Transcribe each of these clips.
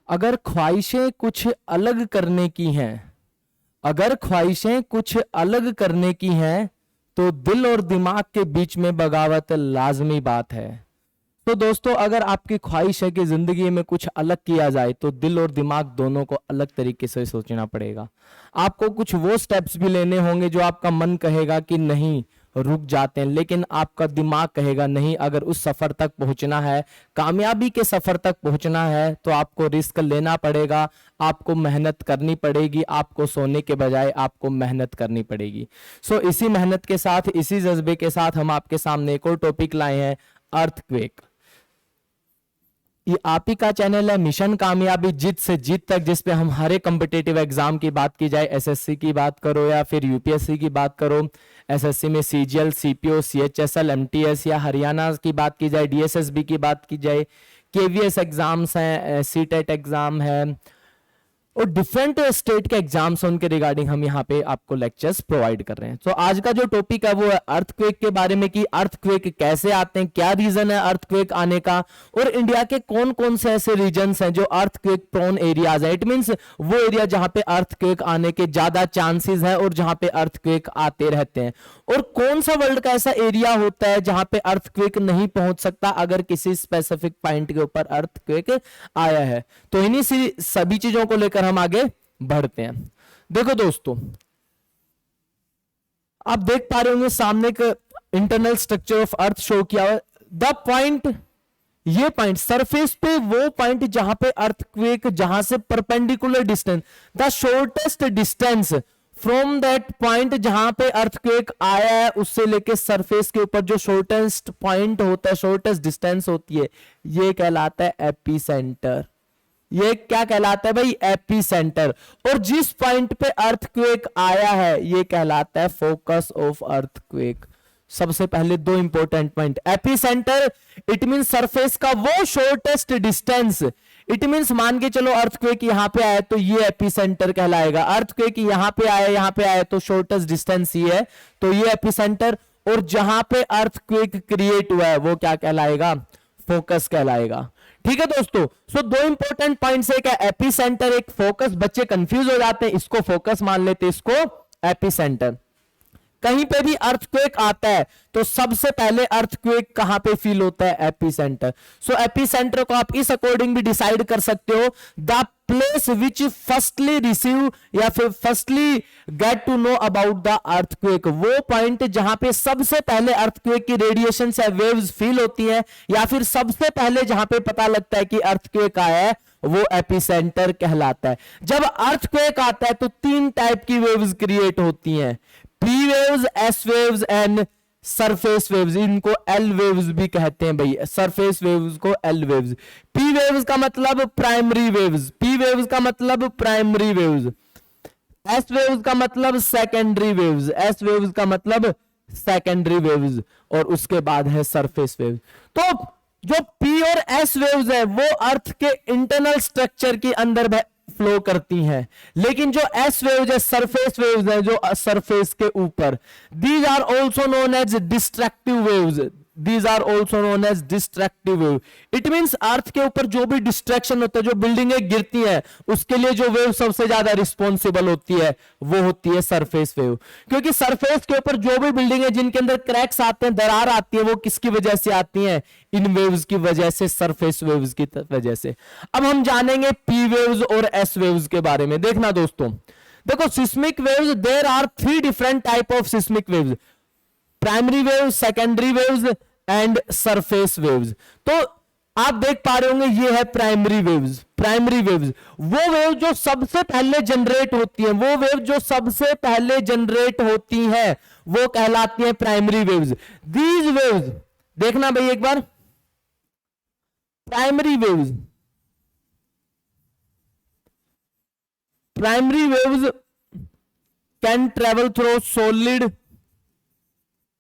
अगर ख्वाहिशें कुछ अलग करने की हैं, अगर ख्वाहिशें कुछ अलग करने की हैं, तो दिल और दिमाग के बीच में बगावत लाजमी बात है। तो दोस्तों, अगर आपकी ख्वाहिश है कि जिंदगी में कुछ अलग किया जाए, तो दिल और दिमाग दोनों को अलग तरीके से सोचना पड़ेगा। आपको कुछ वो स्टेप्स भी लेने होंगे जो आपका मन कहेगा कि नहीं, रुक जाते हैं, लेकिन आपका दिमाग कहेगा नहीं, अगर उस सफर तक पहुंचना है, कामयाबी के सफर तक पहुंचना है, तो आपको रिस्क लेना पड़ेगा, आपको मेहनत करनी पड़ेगी, आपको सोने के बजाय आपको मेहनत करनी पड़ेगी। सो इसी मेहनत के साथ, इसी जज्बे के साथ हम आपके सामने एक और टॉपिक लाए हैं, अर्थक्वेक। ये आप ही का चैनल है मिशन कामयाबी जीत से जीत तक, जिसपे हम हर एक कॉम्पिटेटिव एग्जाम की बात की जाए, एसएससी की बात करो या फिर यूपीएससी की बात करो, एसएससी में सीजीएल, सीपीओ, सीएचएसएल, एमटीएस या हरियाणा की बात की जाए, डीएसएसबी की बात की जाए, केवीएस एग्जाम्स हैं, सीटेट एग्जाम है और डिफरेंट स्टेट के एग्जाम्स उनके रिगार्डिंग हम यहाँ पे आपको लेक्चर्स प्रोवाइड कर रहे हैं। तो आज का जो टॉपिक है वो है अर्थक्वेक के बारे में, कि अर्थक्वेक कैसे आते हैं, क्या रीजन है अर्थक्वेक आने का, और इंडिया के कौन कौन से ऐसे रीजन्स हैं जो अर्थक्वेक प्रोन एरियाज है। इट मींस वो एरिया जहां पे अर्थक्वेक आने के ज्यादा चांसेस है और जहां पे अर्थक्वेक आते रहते हैं, और कौन सा वर्ल्ड का ऐसा एरिया होता है जहां पे अर्थक्वेक नहीं पहुंच सकता अगर किसी स्पेसिफिक पॉइंट के ऊपर अर्थक्वेक आया है। तो इन्हीं सभी चीजों को लेकर हम आगे बढ़ते हैं। देखो दोस्तों, आप देख पा रहे होंगे सामने का internal structure of earth show किया हुआ। द पॉइंट, ये पॉइंट सरफेस पे वो पॉइंट जहां पे अर्थक्वेक, जहां से perpendicular distance, the shortest distance from that point जहां पे अर्थक्वेक आया है, उससे लेके सरफेस के ऊपर जो शॉर्टेस्ट पॉइंट होता है, शॉर्टेस्ट डिस्टेंस होती है, ये कहलाता है एपीसेंटर। ये क्या कहलाता है भाई? AP centre. और जिस पॉइंट पे अर्थक्वेक आया है ये कहलाता है फोकस ऑफ अर्थक्वेक। सबसे पहले दो important point, AP centre it mean surface का वो शॉर्टेस्ट डिस्टेंस, इट मीन मान के चलो अर्थक्वेक यहां पे आया तो ये एपी सेंटर कहलाएगा, अर्थक्वेक यहां पे आया तो शॉर्टेस्ट डिस्टेंस ये है, तो ये एपी सेंटर, और जहां पे अर्थक्वेक क्रिएट हुआ है वो क्या कहलाएगा? फोकस कहलाएगा। ठीक है दोस्तों, सो दो इंपॉर्टेंट पॉइंट्स है, क्या एपी सेंटर, एक फोकस। बच्चे कंफ्यूज हो जाते हैं, इसको फोकस मान लेते, इसको एपी सेंटर। कहीं पे भी अर्थक्वेक आता है तो सबसे पहले अर्थक्वेक कहां पे फील होता है? Epicentre. So epicentre को आप इस अकॉर्डिंग भी डिसाइड कर सकते हो, the place which firstly receive या फिर firstly get to know about the earthquake, वो पॉइंट जहां पे सबसे पहले अर्थक्वेक की रेडिएशन से वेव्स फील होती है, या फिर सबसे पहले जहां पे पता लगता है कि अर्थक्वेक आया है, वो एपिसेंटर कहलाता है। जब अर्थक्वेक आता है तो तीन टाइप की वेव्स क्रिएट होती हैं, P waves, S waves and surface waves. इनको एल वेव्स भी कहते हैं भाई, सरफेस वेव्स को एल वेव्स। पी वेव्स का मतलब प्राइमरी वेव्स, पी वेव्स का मतलब प्राइमरी वेव्स, एस वेव्स का मतलब सेकेंडरी वेव्स, एस वेव्स का मतलब सेकेंडरी वेव्स, और उसके बाद है सरफेस वेव्स। तो जो पी और एस वेव्स है वो अर्थ के इंटरनल स्ट्रक्चर के अंदर फ्लो करती हैं, लेकिन जो एस वेव्स है, सरफेस वेव्स है, जो सरफेस के ऊपर, these are also known as destructive waves, these are also known as destructive wave. It means earth के ऊपर जो भी डिस्ट्रैक्शन होता है, जो बिल्डिंगें गिरती हैं, उसके लिए जो वेव सबसे ज्यादा रिस्पॉन्सिबल होती है वो होती है सरफेस वेव। क्योंकि सरफेस के ऊपर जो भी बिल्डिंग है जिनके अंदर क्रैक्स आते हैं, दरार आती है, वो किसकी वजह से आती हैं? इन वेव्स की वजह से, सरफेस वेव्स की वजह से। अब हम जानेंगे पी वेव्स और एस वेव्स के बारे में। देखना दोस्तों, देखो seismic waves, there are 3 different type of seismic waves, primary waves, secondary waves and surface waves. तो आप देख पा रहे होंगे ये है प्राइमरी वेव्स। प्राइमरी वेव्स वो वेव जो सबसे पहले जनरेट होती है, वो वेव जो सबसे पहले जनरेट होती है वो कहलाती है प्राइमरी वेव्स। दीज वेव्स, देखना भाई एक बार, primary waves, primary waves can travel through solid,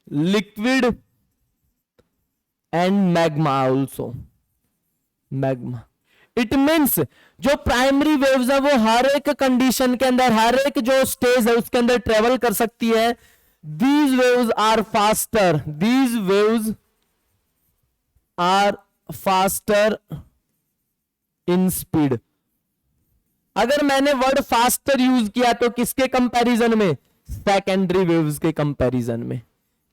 liquid and magma also, magma. It means जो प्राइमरी वेव्स है वो हर एक कंडीशन के अंदर, हर एक जो स्टेज है उसके अंदर ट्रेवल कर सकती है। These waves are faster, these waves are faster in speed. अगर मैंने वर्ड फास्टर यूज किया तो किसके कंपैरिजन में? सेकेंडरी वेव्स के कंपैरिजन में।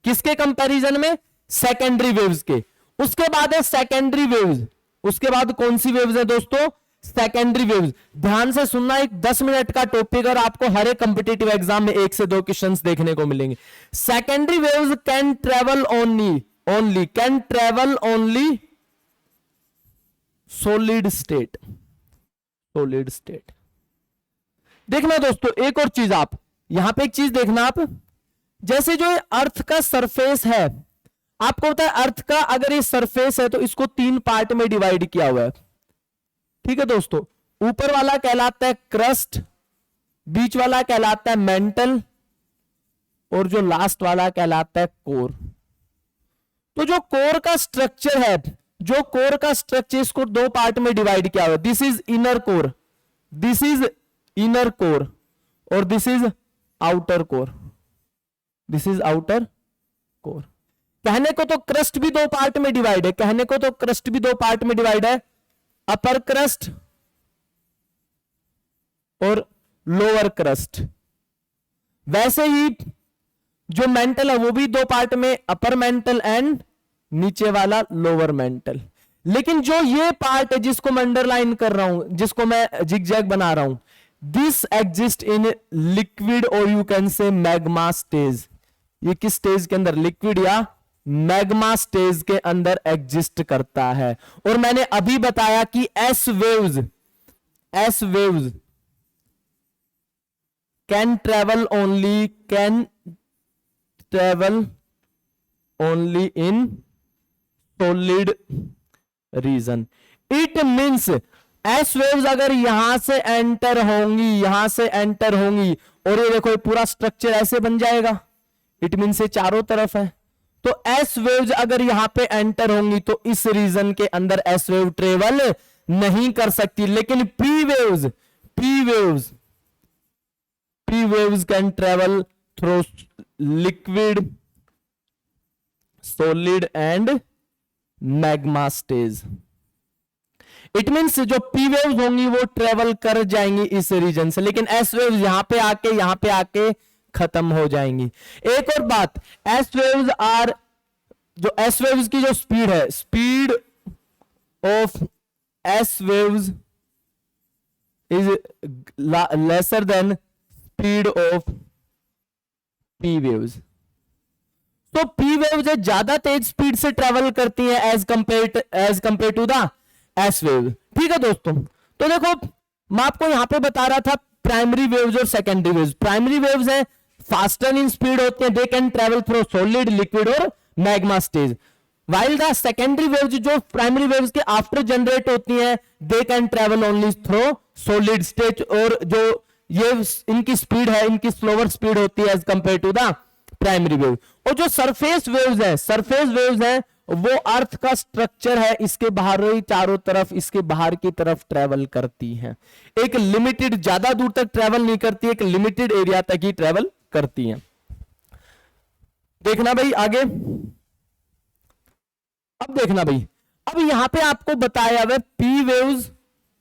किसके कंपैरिजन में? सेकेंडरी वेव्स के। उसके बाद है सेकेंडरी वेव्स। उसके बाद कौन सी वेव्स है दोस्तों? Secondary waves. ध्यान से सुनना, एक 10 मिनट का टॉपिक और आपको हर एक कंपिटेटिव एग्जाम में 1 से 2 क्वेश्चंस देखने को मिलेंगे। Secondary waves can travel only can travel only solid state. Solid state. देखना दोस्तों एक और चीज, आप यहां पे एक चीज देखना, आप जैसे जो अर्थ का सरफेस है, आपको पता है अर्थ का अगर ये सरफेस है तो इसको 3 पार्ट में डिवाइड किया हुआ है। ठीक है दोस्तों, ऊपर वाला कहलाता है क्रस्ट, बीच वाला कहलाता है मेंटल, और जो लास्ट वाला कहलाता है कोर। तो जो कोर का स्ट्रक्चर है, जो कोर का स्ट्रक्चर, इसको 2 पार्ट में डिवाइड किया हुआ है। This is inner core, this is inner core, और this is outer core, this is outer core. कहने को तो क्रस्ट भी 2 पार्ट में डिवाइड है, कहने को तो क्रस्ट भी 2 पार्ट में डिवाइड है, अपर क्रस्ट और लोअर क्रस्ट। वैसे ही जो मेंटल है वो भी 2 पार्ट में, अपर मेंटल एंड नीचे वाला लोअर मेंटल। लेकिन जो ये पार्ट है जिसको मैं अंडरलाइन कर रहा हूं, जिसको मैं जिगजैग बना रहा हूं, दिस एग्जिस्ट इन लिक्विड और you can say magma stage. ये किस स्टेज के अंदर? लिक्विड या मैग्मा स्टेज के अंदर एग्जिस्ट करता है। और मैंने अभी बताया कि S waves can travel only in solid region. It means S waves अगर यहां से एंटर होंगी, और ये देखो ये पूरा स्ट्रक्चर ऐसे बन जाएगा, इट मीन्स ये चारों तरफ है। तो एस वेव्स अगर यहां पे एंटर होंगी तो इस रीजन के अंदर एस वेव ट्रेवल नहीं कर सकती। लेकिन P waves can travel through liquid, solid and magma stage. It means जो पी वेव्स होंगी वो ट्रेवल कर जाएंगी इस रीजन से, लेकिन एस वेव्स यहां पे आके खत्म हो जाएंगी। एक और बात, एस वेव्स आर, जो एस वेव्स की जो स्पीड है, speed of S waves is lesser than speed of P waves. तो पी वेव्स ज्यादा तेज स्पीड से ट्रेवल करती है as compare to the S wave. ठीक है दोस्तों, तो देखो मैं आपको यहां पे बता रहा था प्राइमरी वेव्स और सेकेंडरी वेव्स। प्राइमरी वेव्स है फास्टर इन स्पीड होते हैं, they can travel through solid, liquid और magma stage. While the secondary waves, जो प्राइमरी वेव्स के आफ्टर जनरेट होती हैं, they can travel only through solid stage, और जो ये इनकी स्पीड है, इनकी स्लोअर स्पीड होती है as compare to the primary wave. और जो सरफेस वेव्स है वो अर्थ का स्ट्रक्चर है, इसके बाहर ही चारों तरफ, इसके बाहर की तरफ ट्रेवल करती हैं। एक लिमिटेड, ज्यादा दूर तक ट्रेवल नहीं करती, एक लिमिटेड एरिया तक ही ट्रेवल करती हैं। देखना भाई आगे, अब देखना भाई, अब यहां पे आपको बताया हुआ पी वेव्स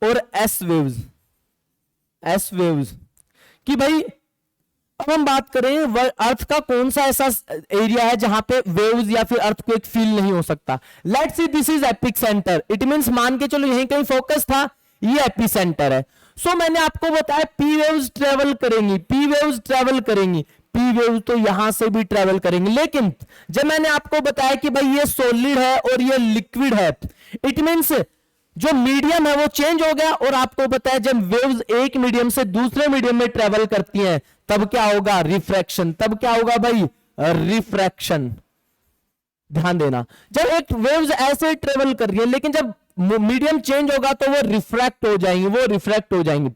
और एस वेव्स कि भाई अब हम बात करें अर्थ का कौन सा ऐसा एरिया है जहां पे वेव्स या फिर अर्थक्वेक फील नहीं हो सकता। Let's see this is epic centre, it means मान के चलो यहीं कहीं फोकस था, ये एपी सेंटर है। सो मैंने आपको बताया पी वेव्स ट्रेवल करेंगी, पी वेव्स तो यहां से भी ट्रेवल करेंगी। लेकिन जब मैंने आपको बताया कि भाई ये सॉलिड है और ये लिक्विड है, इट मींस जो मीडियम है वो चेंज हो गया। और आपको पता है जब वेव्स एक मीडियम से दूसरे मीडियम में ट्रेवल करती हैं तब क्या होगा? रिफ्रैक्शन। तब क्या होगा भाई? रिफ्रैक्शन। ध्यान देना, जब एक वेव्स ऐसे ट्रेवल कर रही है, लेकिन जब मीडियम चेंज होगा तो वो रिफ्रैक्ट हो जाएंगी,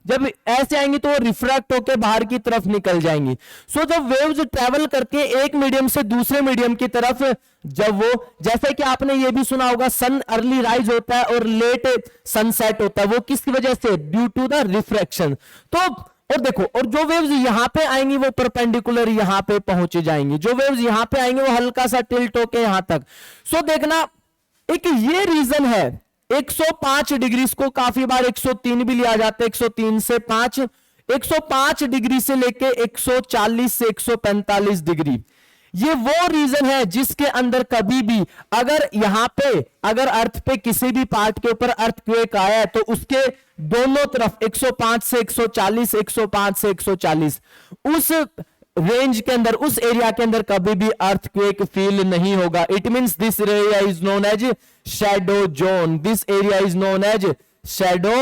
जब ऐसे आएंगी तो वो रिफ्रैक्ट होकर बाहर की तरफ निकल जाएंगी। सो जब वेव्स ट्रेवल करके एक मीडियम से दूसरे मीडियम की तरफ, जब वो, जैसे कि आपने ये भी सुना होगा, सन अर्ली राइज होता है और लेट सनसेट होता है, वो किसकी वजह से? Due to the refraction. तो और देखो, और जो वेव्स यहां पे आएंगी वो परपेंडिकुलर यहां पे पहुंच जाएंगी, जो वेव्स यहां पे आएंगे वो हल्का सा टिल्ट होके यहां तक। सो देखना, एक ये रीजन है, 105 डिग्री को काफी बार 103 भी लिया जाता है, 103 से 5, 105 डिग्री से लेके 140 से 145 डिग्री। ये वो रीजन है जिसके अंदर कभी भी अगर यहां पे अगर अर्थ पे किसी भी पार्ट के ऊपर अर्थक्वेक आया है तो उसके दोनों तरफ 105 से 140, 105 से 140 उस रेंज के अंदर, उस एरिया के अंदर कभी भी अर्थक्वेक फील नहीं होगा। It means this area is known as shadow zone, this area is known as shadow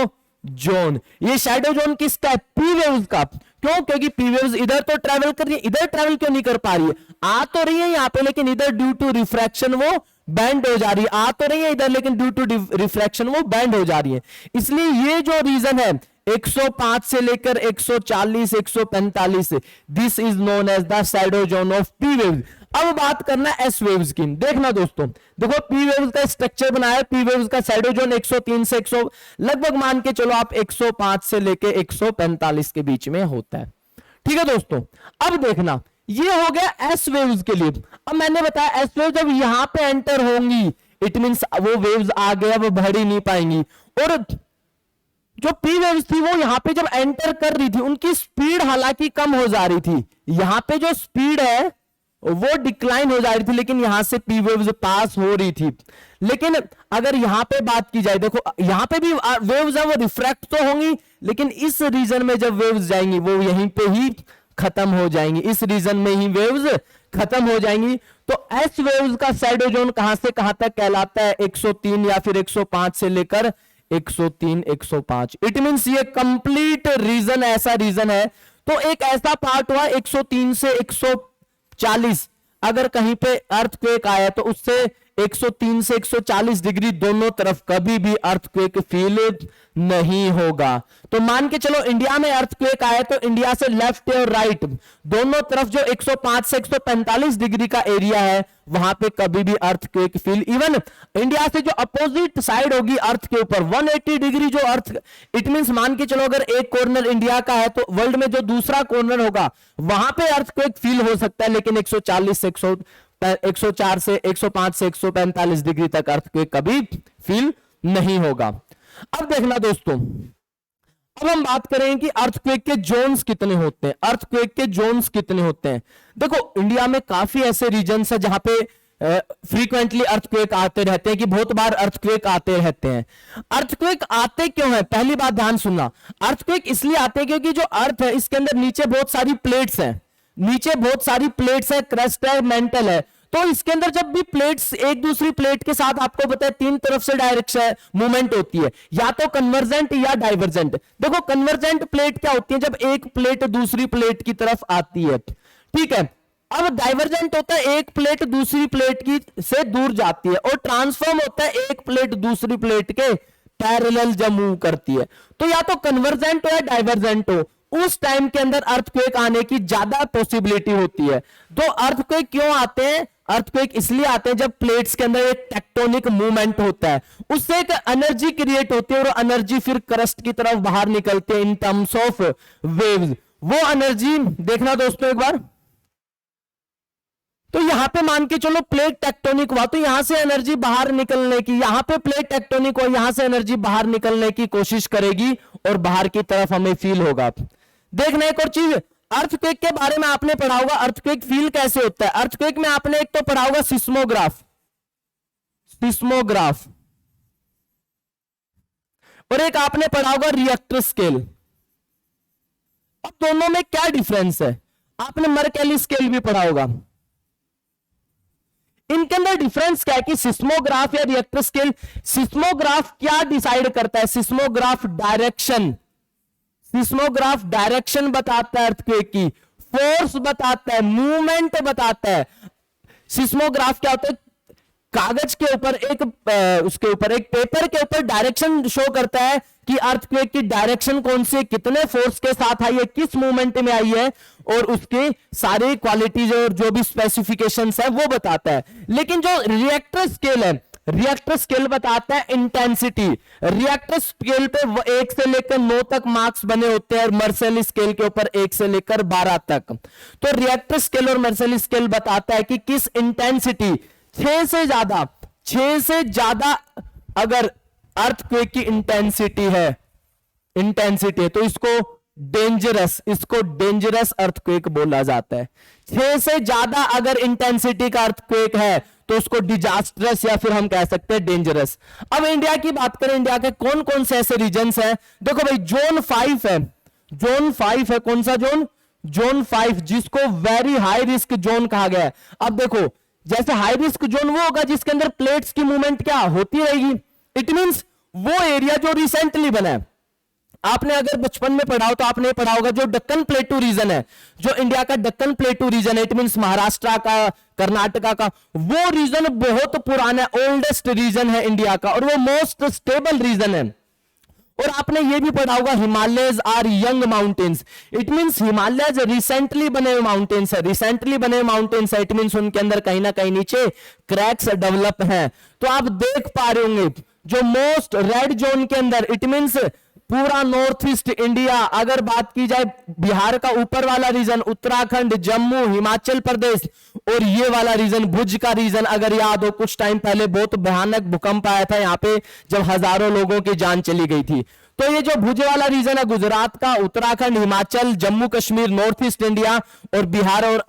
zone. ये शैडो जोन किसका है? पी वेव्स का। क्यों? क्योंकि पी वेव्स इधर तो ट्रैवल कर रही है, इधर ट्रैवल क्यों नहीं कर पा रही है? आ तो रही है यहां पे, लेकिन इधर ड्यू टू रिफ्रैक्शन वो बैंड हो जा रही है। आ तो रही है इधर, लेकिन ड्यू टू रिफ्रैक्शन वो बैंड हो जा रही है। इसलिए ये जो रीजन है 105 से लेकर 140, 145, this is known as the shadow zone of P waves. अब बात करना एस वेव्स की। देखना दोस्तों, देखो पी वेव्स का स्ट्रक्चर बनाया है। पी वेव्स का शैडो जोन 103 से 100 लगभग मान के चलो आप 105 से लेके 145 के बीच में होता है। ठीक है दोस्तों, अब देखना ये हो गया एस वेव्स के लिए। अब मैंने बताया एस वेव जब यहां पे एंटर होंगी इट मींस वो वेव्स आगे अब बढ़ ही नहीं पाएंगी, और जो पी वेव्स थी वो यहां पे जब एंटर कर रही थी उनकी स्पीड हालांकि कम हो जा रही थी। यहां पे जो स्पीड है वो डिक्लाइन हो जा रही थी, लेकिन यहां से पी वेव्स पास हो रही थी। लेकिन अगर यहां पे बात की जाए, देखो यहां पे भी वेव्स है वो रिफ्रैक्ट तो होंगी, लेकिन इस रीजन में जब वेव्स जाएंगी वो यहीं पे ही खत्म हो जाएंगी, इस रीजन में ही वेव्स खत्म हो जाएंगी। तो एस वेव्स का शैडो जोन कहां से कहां तक कहलाता है? 103 या फिर 105 से लेकर 103, 105। इट मींस ये कंप्लीट रीजन ऐसा रीजन है। तो एक ऐसा पार्ट हुआ 103 से 140, अगर कहीं पे अर्थक्वेक आया तो उससे 103 से 140 डिग्री दोनों तरफ कभी भी अर्थक्वेक फील नहीं होगा। तो मान के चलो इंडिया में अर्थक्वेक आया तो इंडिया से लेफ्ट और राइट दोनों तरफ जो 105 से 145 डिग्री का एरिया है वहां पे कभी भी अर्थक्वेक फील, इवन इंडिया से जो अपोजिट साइड होगी अर्थ के ऊपर 180 डिग्री जो अर्थ, इट मींस मान के चलो अगर एक कॉर्नर इंडिया का है तो वर्ल्ड में जो दूसरा कॉर्नर होगा वहां पे अर्थक्वेक फील हो सकता है, लेकिन 140 से 104 से 105 से 145 डिग्री तक अर्थक्वेक कभी फील नहीं होगा। अब देखना दोस्तों, अब हम बात करें कि अर्थक्वेक के जोन्स कितने होते हैं। अर्थक्वेक के जोन्स कितने होते हैं? देखो इंडिया में काफी ऐसे रीजन्स है जहां पे फ्रीक्वेंटली अर्थक्वेक आते रहते हैं, कि बहुत बार अर्थक्वेक आते रहते हैं। अर्थक्वेक आते क्यों है? पहली बात ध्यान सुनना, अर्थक्वेक इसलिए आते हैं क्योंकि जो अर्थ है इसके अंदर नीचे बहुत सारी प्लेट्स हैं, नीचे बहुत सारी प्लेट्स है, क्रस्ट है, मेंटल है। तो इसके अंदर जब भी प्लेट्स एक दूसरी प्लेट के साथ, आपको पता है तीन तरफ से डायरेक्शन मूवमेंट होती है, या तो कन्वर्जेंट या डाइवर्जेंट। देखो कन्वर्जेंट प्लेट क्या होती है? जब एक प्लेट दूसरी प्लेट की तरफ आती है, ठीक है। अब डाइवर्जेंट होता है एक प्लेट दूसरी प्लेट की से दूर जाती है, और ट्रांसफॉर्म होता है एक प्लेट दूसरी प्लेट के पैरेलल जब मूव करती है। तो या तो कन्वर्जेंट हो या डाइवर्जेंट हो, उस टाइम के अंदर अर्थक्वेक आने की ज्यादा पॉसिबिलिटी होती है। तो अर्थक्वेक क्यों आते हैं? अर्थक्वेक इसलिए आते हैं जब प्लेट्स के अंदर एक टेक्टोनिक मूवमेंट होता है, उससे एक एनर्जी क्रिएट होती है, और एनर्जी फिर क्रस्ट की तरफ बाहर निकलती है इन टर्म्स ऑफ वेव्स। वो एनर्जी देखना दोस्तों एक बार, तो यहां पे मान के चलो प्लेट टेक्टोनिक हुआ, तो यहां से एनर्जी बाहर निकलने की, यहां पे प्लेट टेक्टोनिक हुआ, यहां से एनर्जी बाहर निकलने की कोशिश करेगी और बाहर की तरफ हमें फील होगा। देखना एक और चीज, अर्थक्वेक के बारे में आपने पढ़ा होगा, अर्थक्वेक फील कैसे होता है। अर्थक्वेक में आपने एक तो पढ़ा होगा सिस्मोग्राफ, सिस्मोग्राफ, और एक आपने पढ़ा होगा रिएक्टर स्केल। अब दोनों में क्या डिफरेंस है? आपने मर्केली स्केल भी पढ़ा होगा। इनके अंदर डिफरेंस क्या है कि सिस्मोग्राफ या रिएक्टर स्केल, सिस्मोग्राफ क्या डिसाइड करता है? सिस्मोग्राफ डायरेक्शन, सिस्मोग्राफ डायरेक्शन बताता है अर्थक्वेक की, फोर्स बताता है, मूवमेंट बताता है। सिस्मोग्राफ क्या होता है? कागज के ऊपर एक उसके ऊपर एक पेपर के ऊपर डायरेक्शन शो करता है कि अर्थक्वेक की डायरेक्शन कौन सी, कितने फोर्स के साथ आई है, किस मूवमेंट में आई है, और उसके सारी क्वालिटीज और जो भी स्पेसिफिकेशंस है वो बताता है। लेकिन जो रिएक्टर स्केल है, रिएक्टर स्केल बताता है इंटेंसिटी। रिएक्टर स्केल पे 1 से लेकर 9 तक मार्क्स बने होते हैं, और मर्सेली स्केल के ऊपर 1 से लेकर 12 तक। तो रिएक्टर स्केल और मर्सेली स्केल बताता है कि किस इंटेंसिटी, 6 से ज्यादा अगर अर्थक्वेक की इंटेंसिटी है, तो इसको डेंजरस अर्थक्वेक बोला जाता है। 6 से ज्यादा अगर इंटेंसिटी का अर्थक्वेक है तो उसको डिजास्टरस या फिर हम कह सकते हैं डेंजरस। अब इंडिया की बात करें, इंडिया के कौन कौन से ऐसे रीजन्स हैं? देखो भाई जोन 5 है, जोन 5 है, कौन सा जोन? जोन 5, जिसको वेरी हाई रिस्क जोन कहा गया है। अब देखो जैसे हाई रिस्क जोन वो होगा जिसके अंदर प्लेट्स की मूवमेंट क्या होती रहेगी, इट मींस वो एरिया जो रिसेंटली बना है। आपने अगर बचपन में पढ़ा हो तो आपने पढ़ा होगा जो दक्कन प्लेटू रीजन है, जो इंडिया का दक्कन प्लेटू रीजन है, इट मींस महाराष्ट्र का, कर्नाटका का, वो रीजन बहुत पुराना ओल्डेस्ट रीजन है इंडिया का और वो मोस्ट स्टेबल रीजन है। और आपने ये भी पढ़ा होगा Himalayas are young mountains, it means Himalayas recently बने हुए माउंटेन्स है, रिसेंटली बने हुए माउंटेन्स है, इट मींस उनके अंदर कहीं ना कहीं नीचे क्रैक्स डेवलप हैं। तो आप देख पा रहे होंगे जो मोस्ट रेड जोन के अंदर, इट मींस पूरा नॉर्थ ईस्ट इंडिया, अगर बात की जाए बिहार का ऊपर वाला रीजन, उत्तराखंड, जम्मू, हिमाचल प्रदेश और ये वाला रीजन भुज का रीजन, अगर याद हो कुछ टाइम पहले बहुत भयानक भूकंप आया था यहाँ पे जब हजारों लोगों की जान चली गई थी। तो ये जो भुज वाला रीजन है गुजरात का, Uttarakhand, Himachal, Jammu Kashmir, north east India और बिहार और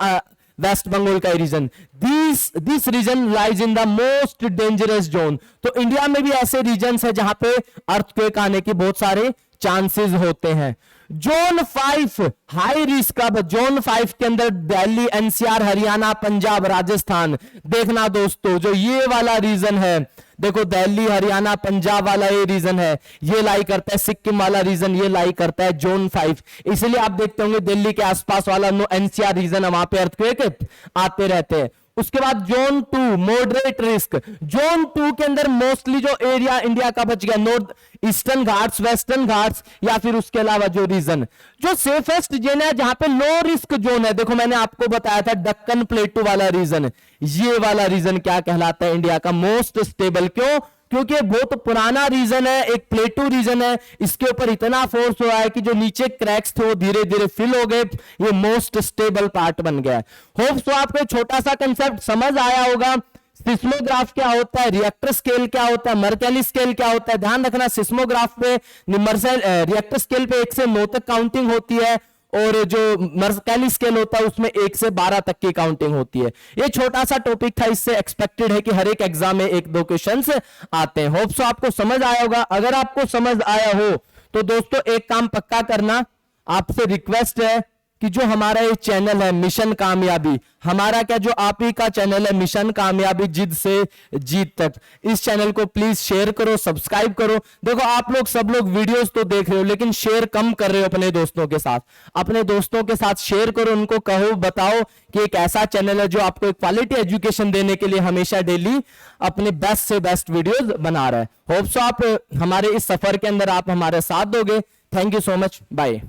वेस्ट बंगाल का region, this region lies in the most dangerous zone. तो इंडिया में भी ऐसे रीजन्स है जहां पे अर्थक्वेक आने के बहुत सारे चांसेस होते हैं। जोन 5 हाई रिस्क, अब जोन 5 के अंदर दिल्ली, एनसीआर, हरियाणा, पंजाब, राजस्थान। देखना दोस्तों जो ये वाला रीजन है, देखो दिल्ली, हरियाणा, पंजाब वाला ये रीजन है, ये लाई करता है, सिक्किम वाला रीजन ये लाई करता है जोन 5। इसलिए आप देखते होंगे दिल्ली के आसपास वाला एनसीआर रीजन है, वहां पे अर्थक्वेक आते रहते हैं। उसके बाद जोन 2 मॉडरेट रिस्क, जोन 2 के अंदर मोस्टली जो एरिया इंडिया का बच गया, north eastern Ghats, western Ghats या फिर उसके अलावा जो रीजन जो सेफेस्ट जोन है जहां पे लो रिस्क जोन है, देखो मैंने आपको बताया था दक्कन प्लेटू वाला रीजन, ये वाला रीजन क्या कहलाता है इंडिया का मोस्ट स्टेबल। क्यों? क्योंकि बहुत पुराना रीजन है, एक प्लेटू रीजन है, इसके ऊपर इतना फोर्स हुआ है कि जो नीचे क्रैक्स थे वो धीरे धीरे फिल हो गए, ये मोस्ट स्टेबल पार्ट बन गया। होप सो आपको छोटा सा कंसेप्ट समझ आया होगा। सिस्मोग्राफ क्या होता है, रिएक्टर स्केल क्या होता है, मर्केली स्केल क्या होता है। ध्यान रखना सिस्मोग्राफ पे रिएक्टर स्केल पे 1 से 9 तक काउंटिंग होती है और जो मर्केली स्केल होता है उसमें 1 से 12 तक की काउंटिंग होती है। ये छोटा सा टॉपिक था, इससे एक्सपेक्टेड है कि हर एक एग्जाम में 1-2 क्वेश्चंस आते हैं। होप सो आपको समझ आया होगा। अगर आपको समझ आया हो तो दोस्तों एक काम पक्का करना, आपसे रिक्वेस्ट है कि जो हमारा ये चैनल है मिशन कामयाबी, हमारा क्या जो आप ही का चैनल है मिशन कामयाबी जिद से जीत तक, इस चैनल को प्लीज शेयर करो, सब्सक्राइब करो। देखो आप लोग सब लोग वीडियोस तो देख रहे हो लेकिन शेयर कम कर रहे हो अपने दोस्तों के साथ। अपने दोस्तों के साथ शेयर करो, उनको कहो, बताओ कि एक ऐसा चैनल है जो आपको एक क्वालिटी एजुकेशन देने के लिए हमेशा डेली अपने बेस्ट से बेस्ट वीडियोस बना रहा है। होप सो आप हमारे इस सफर के अंदर आप हमारे साथ दोगे। Thank you so much, bye.